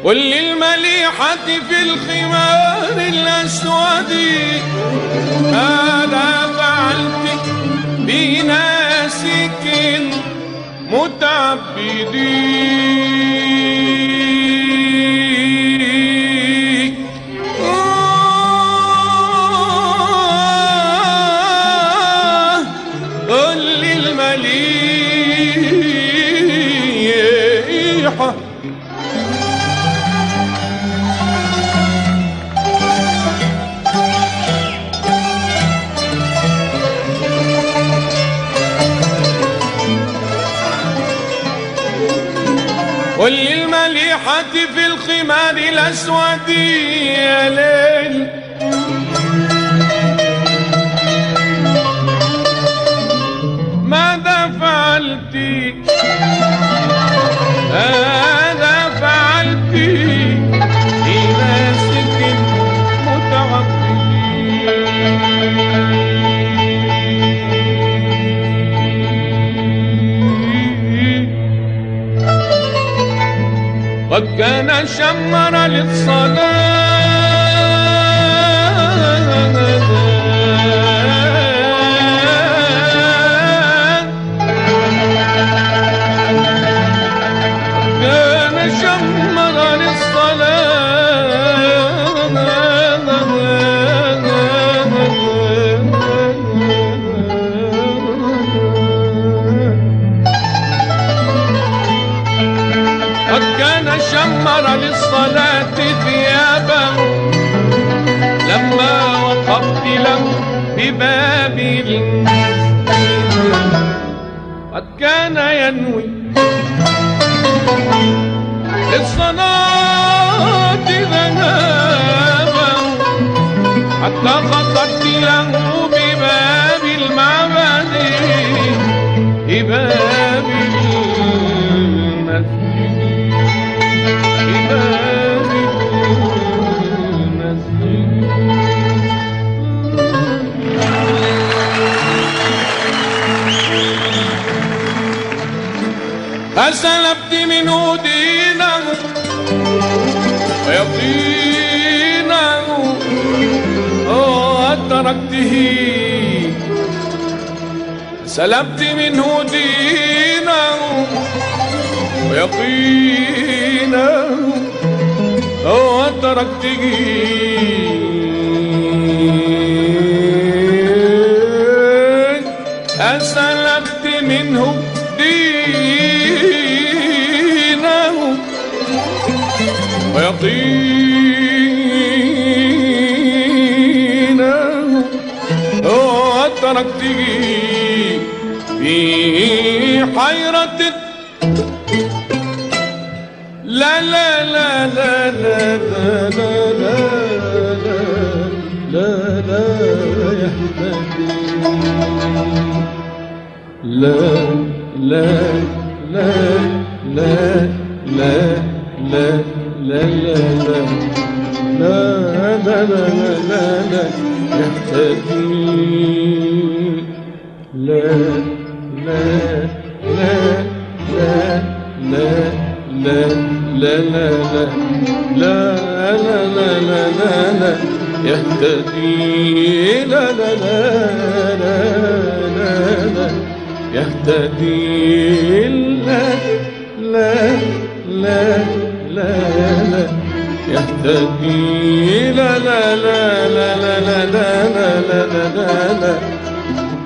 وللمليحة في الخمار الأسود ماذا فعلت بناسك متعبدين قل للمليحة وللمليحة في الخمار الأسود يا ليل ماذا فعلت ماذا فعلت بناسك قد كان شمر للصلاة كان شمر قد كان شمر للصلاة ثيابه لما وقفت له بباب المسجد قد كان ينوي للصلاة ذهابه حتى خطرت له بباب المعبد بباب المسجد فسلبت منه دينه ويقينه وتركته سلبت منه دينه ويقينه وتركته أسلبت منه دينه ويقينه وتركته في حيرة لا لا لا لا لا لا لا لا لا يهتدي لا لا لا لا لا لا لا لا لا لا لا لا لا يهتدي لا لا لا لا لا لا لا لا لا لا لا لا لا يهتدي لا لا لا لا لا لا يهتدي لا لا لا لا لا يهتدي لا لا لا لا لا لا لا لا لا لا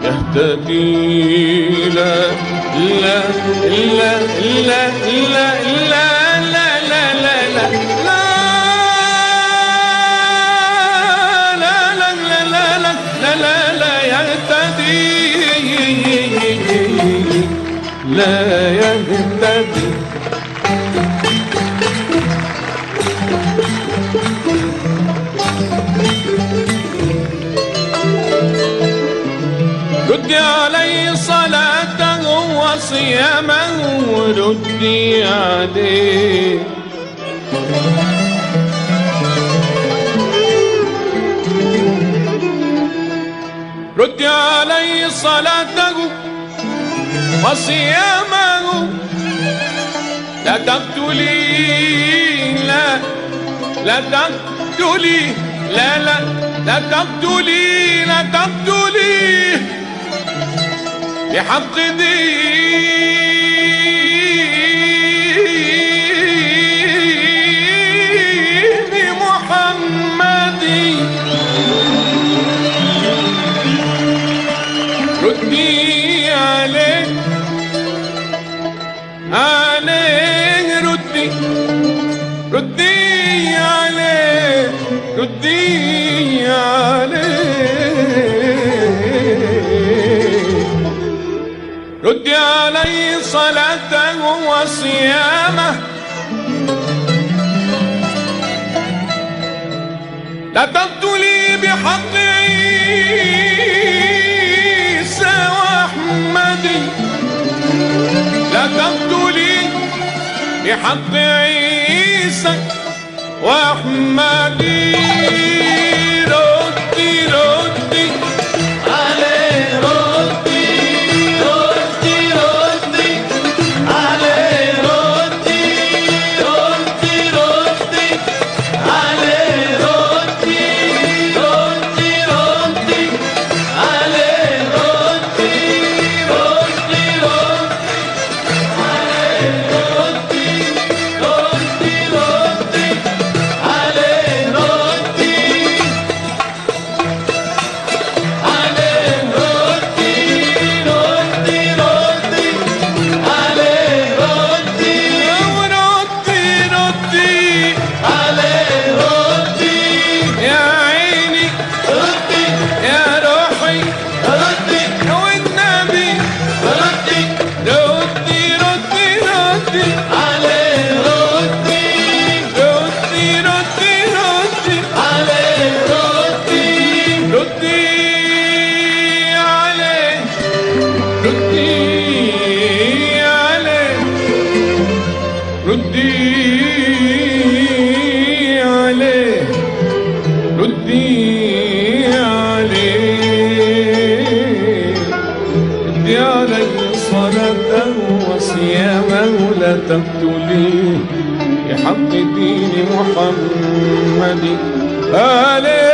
يهتدي لا لا لا لا لا لا لا يهتدي ردي علي صلاته وصيامه ردي عليه ردي علي صلاته وصيامه لا تقتلي لا لا تقتلي، لا لا لا تقتلي، لا تقتلي بحق دين محمد. ردي عليه عليه، ردي ردي عليه، ردي عليه، ردي عليه صلاته وصيامه. لا تقتلي بحق عيسى وأحمد، لا تقتلي بحق عيسى وأحمد. ردي ردي عليه، ردي ردي ردي عليه، ردي ردي ردي عليه، ردي ردي ردي عليه، ردي ردي ردي عليه، ردي ردي ردي عليه، ردي عليه، ردي ردي ردي عليه، ردي ردي ردي عليه، ردي يا عيني ردي يا روحي ردي والنبي ردي ردي ردي ردي عليه، ردي ردي ردي ردي عليه، ردي ردي عليه، ردي عليه، ردي عليه، ردي عليه، ردي عليه صلاته وصيامه. لا تقتليه بحق دين محمد. عليه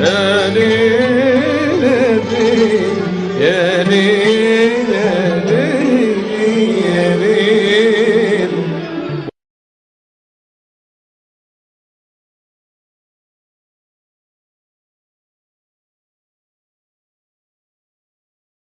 يا ليل، يا ليل، يا ليل.